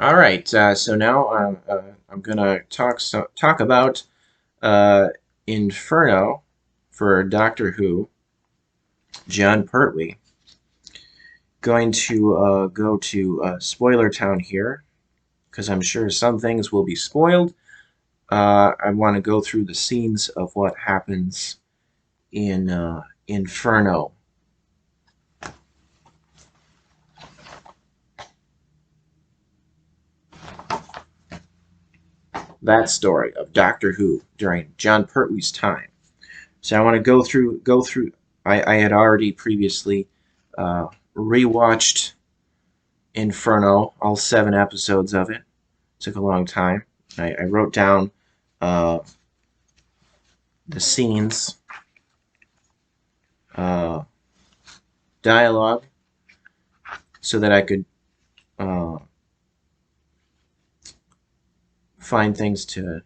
All right, so now I'm gonna talk about uh, Inferno for Doctor Who. John Pertwee. Going to go to Spoiler Town here because I'm sure some things will be spoiled. I want to go through the scenes of what happens in Inferno. That story of Doctor Who during John Pertwee's time. So I want to go through. I had already previously rewatched Inferno, all 7 episodes of it. Took a long time. I wrote down uh, the scenes, uh, dialogue, so that I could uh, find things to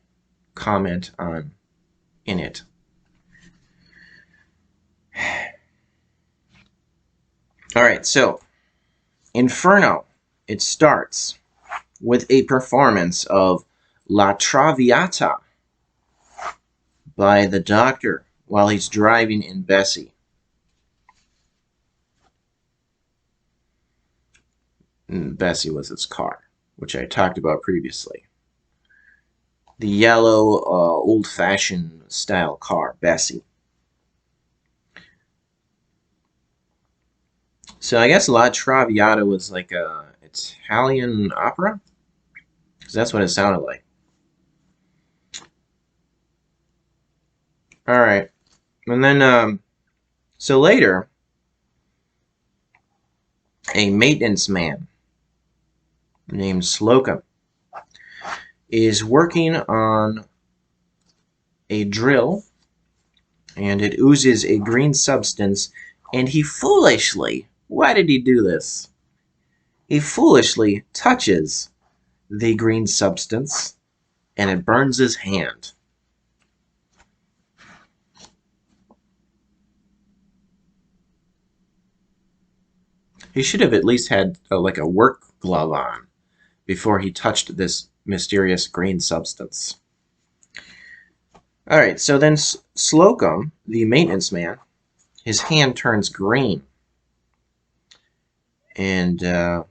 comment on in it. All right, so Inferno. It starts with a performance of La Traviata by the Doctor while he's driving in Bessie. And Bessie was his car, which I talked about previously. The yellow, old-fashioned style car, Bessie. So I guess La Traviata was like a Italian opera, because that's what it sounded like. All right, and then so later, a maintenance man named Slocum is working on a drill, and it oozes a green substance, and he foolishly, why did he do this? He foolishly touches the green substance, and it burns his hand. He should have at least had like a work glove on before he touched this mysterious green substance. All right, so then Slocum, the maintenance man, his hand turns green. And yeah,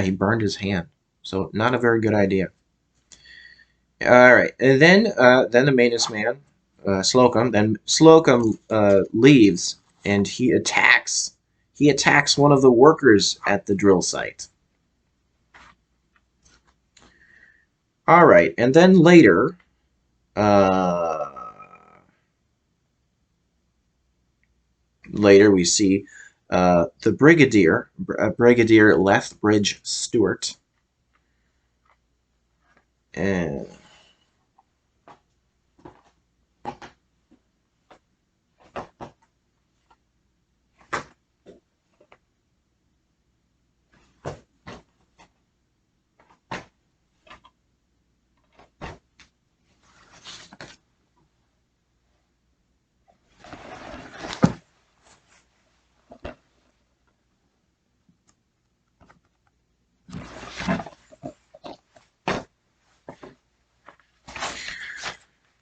he burned his hand. So not a very good idea. All right, and then the maintenance man, Slocum, leaves and he attacks. He attacks one of the workers at the drill site. All right, and then later, we see the Brigadier Lethbridge Stewart, and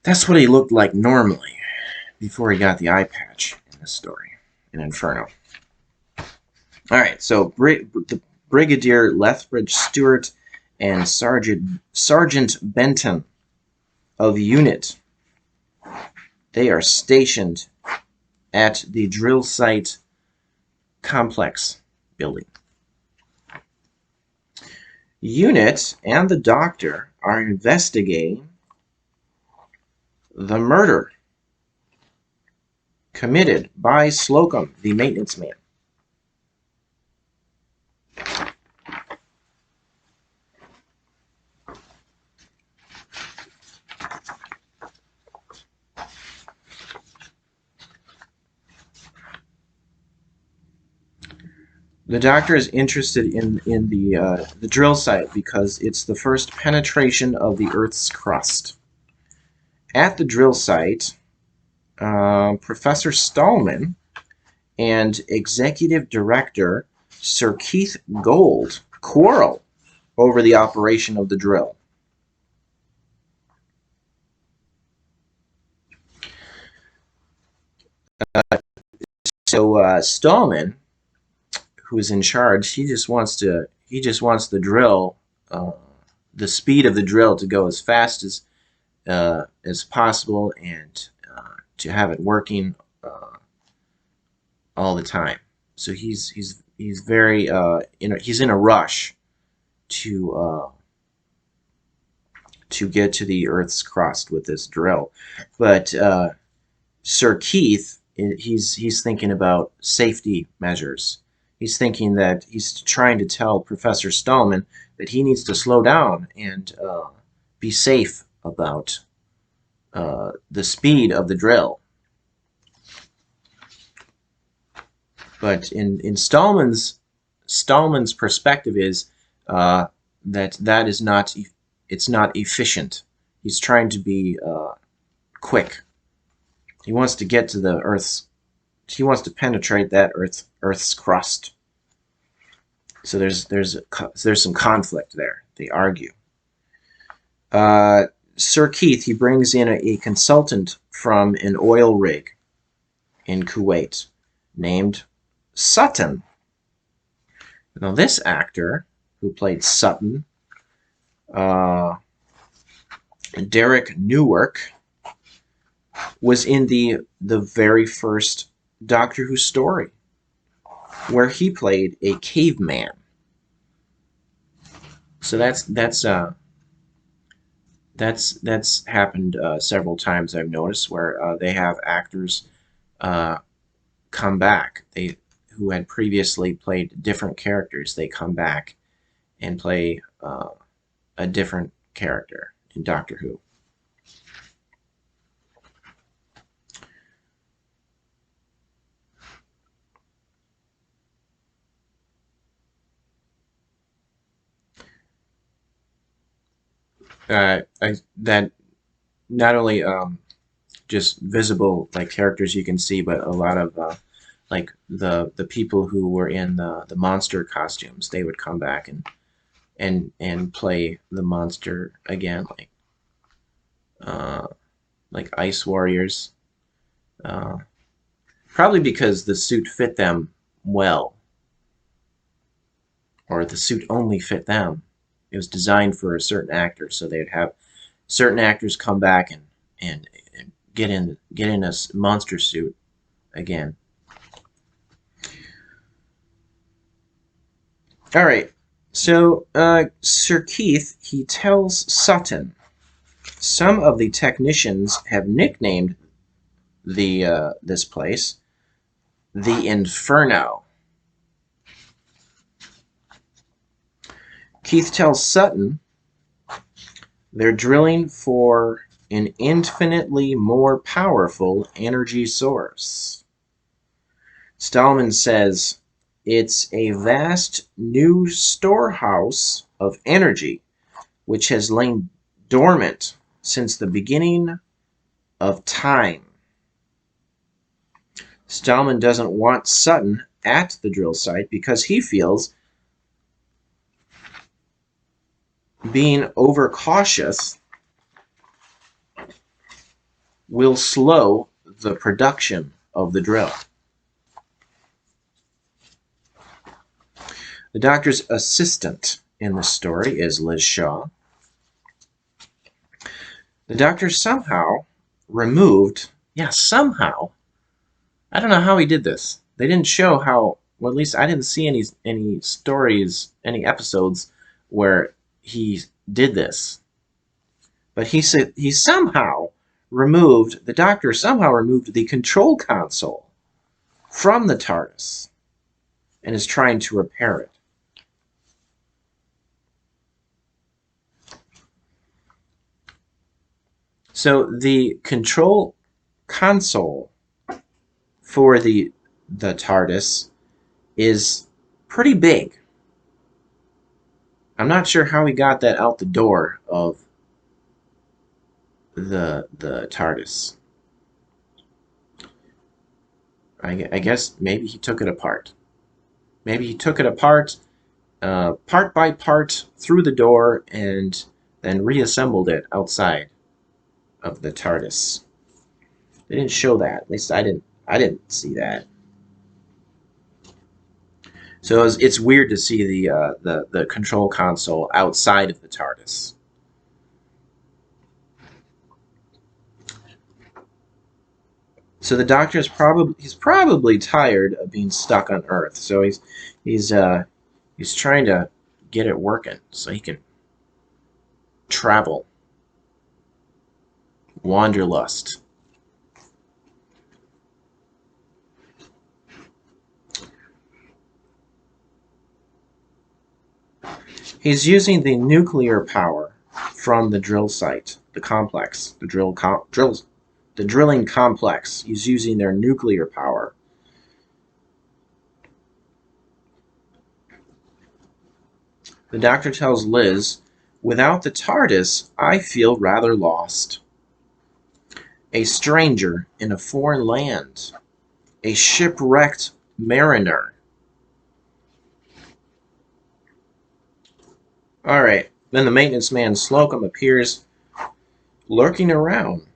that's what he looked like normally before he got the eye patch in this story, in Inferno. All right, so the Brigadier Lethbridge Stewart and Sergeant Benton of Unit, they are stationed at the drill site complex building. Unit and the Doctor are investigating the murder committed by Slocum, the maintenance man. The Doctor is interested in the drill site because it's the first penetration of the Earth's crust. At the drill site, Professor Stallman and Executive Director Sir Keith Gold quarrel over the operation of the drill. So Stallman, who is in charge, he just wants the drill, the speed of the drill to go as possible, and to have it working all the time. So he's very he's in a rush to get to the Earth's crust with this drill. But Sir Keith, he's thinking about safety measures. He's thinking that he's trying to tell Professor Stallman that he needs to slow down and be safe about the speed of the drill. But in Stallman's perspective is that is not, it's not efficient. He's trying to be quick. He wants to get to the Earth's. He wants to penetrate that Earth's crust. So there's some conflict there. They argue. Sir Keith, he brings in a consultant from an oil rig in Kuwait named Sutton. Now this actor who played Sutton, Derek Newark, was in the very first Doctor Who story, where he played a caveman. So that's happened several times, I've noticed, where they have actors come back. They who had previously played different characters, they come back and play a different character in Doctor Who. That not only just visible like characters you can see, but a lot of like the people who were in the monster costumes, they would come back and play the monster again, like Ice Warriors. Probably because the suit fit them well, or the suit only fit them. It was designed for a certain actor, so they'd have certain actors come back and get in a monster suit again. All right. So Sir Keith, he tells Sutton some of the technicians have nicknamed this place the Inferno. Keith tells Sutton they're drilling for an infinitely more powerful energy source. Stallman says it's a vast new storehouse of energy which has lain dormant since the beginning of time. Stallman doesn't want Sutton at the drill site because he feels being overcautious will slow the production of the drill. The Doctor's assistant in the story is Liz Shaw. The Doctor somehow removed, somehow, I don't know how he did this. They didn't show how, well, at least I didn't see any stories, any episodes where he did this. But he said the Doctor somehow removed the control console from the TARDIS and is trying to repair it. So the control console for the TARDIS is pretty big. I'm not sure how he got that out the door of the TARDIS. I guess maybe he took it apart. Maybe he took it apart part by part through the door and then reassembled it outside of the TARDIS. They didn't show that. At least I didn't. I didn't see that. So it's weird to see the control console outside of the TARDIS. So the Doctor's probably tired of being stuck on Earth. So he's trying to get it working so he can travel, wanderlust. He's using the nuclear power from the drill site, the complex, the drilling complex. He's using their nuclear power. The Doctor tells Liz, "Without the TARDIS, I feel rather lost. A stranger in a foreign land. A shipwrecked mariner." Alright, then the maintenance man Slocum appears lurking around.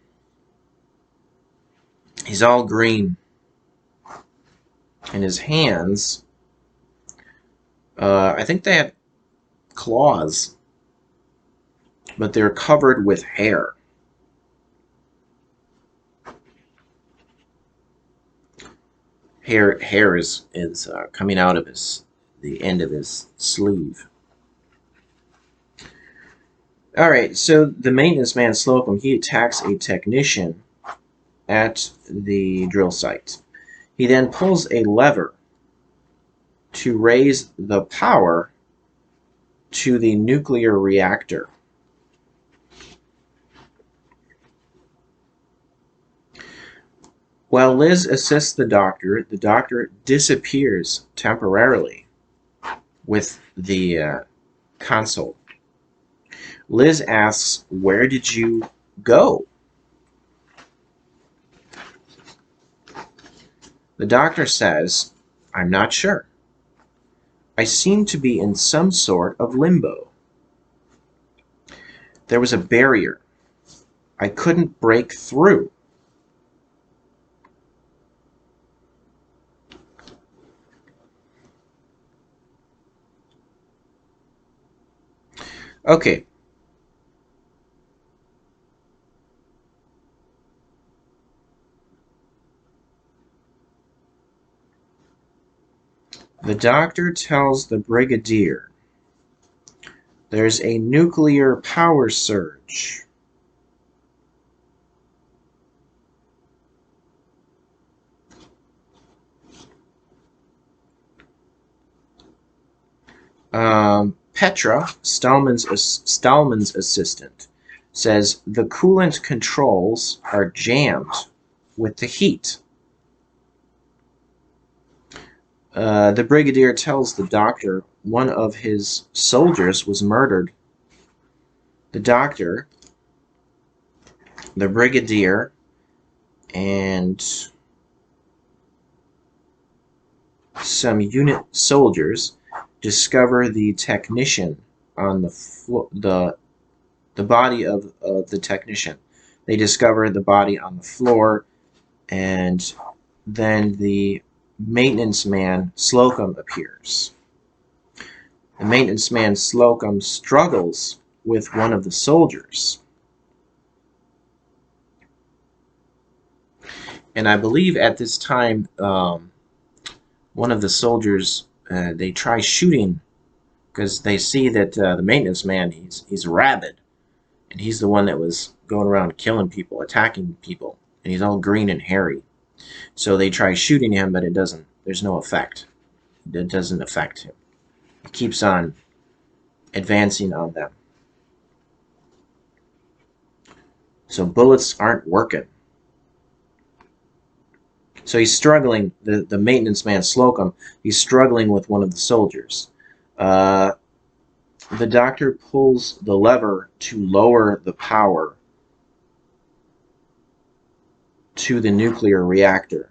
He's all green. And his hands, I think they have claws, but they're covered with hair. Hair is coming out of the end of his sleeve. Alright, so the maintenance man Slocum, he attacks a technician at the drill site. He then pulls a lever to raise the power to the nuclear reactor. While Liz assists the Doctor disappears temporarily with the console. Liz asks, "Where did you go?" The Doctor says, "I'm not sure. I seem to be in some sort of limbo. There was a barrier. I couldn't break through." Okay. The Doctor tells the Brigadier there's a nuclear power surge. Petra, Stallman's assistant, says the coolant controls are jammed with the heat. The Brigadier tells the Doctor one of his soldiers was murdered. The Doctor, the Brigadier, and some unit soldiers discover the technician on the floor, the body of the technician. They discover the body on the floor, and then the maintenance man Slocum appears. The maintenance man Slocum struggles with one of the soldiers. And I believe at this time, one of the soldiers, they try shooting because they see that the maintenance man, he's rabid. And he's the one that was going around killing people, attacking people. And he's all green and hairy. So they try shooting him, but it doesn't. There's no effect. It doesn't affect him. He keeps on advancing on them. So bullets aren't working. So he's struggling, the maintenance man Slocum, he's struggling with one of the soldiers. The Doctor pulls the lever to lower the power to the nuclear reactor.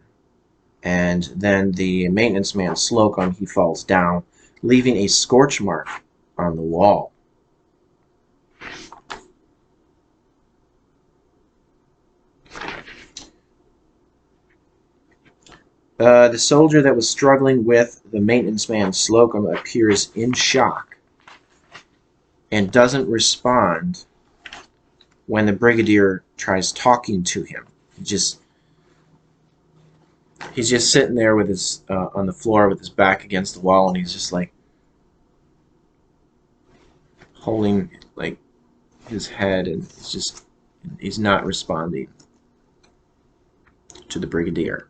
And then the maintenance man Slocum, he falls down. leaving a scorch mark on the wall. The soldier that was struggling with the maintenance man, Slocum, appears in shock and doesn't respond when the brigadier tries talking to him. He's just sitting there with his on the floor with his back against the wall, and he's just like holding like his head, and he's not responding to the brigadier.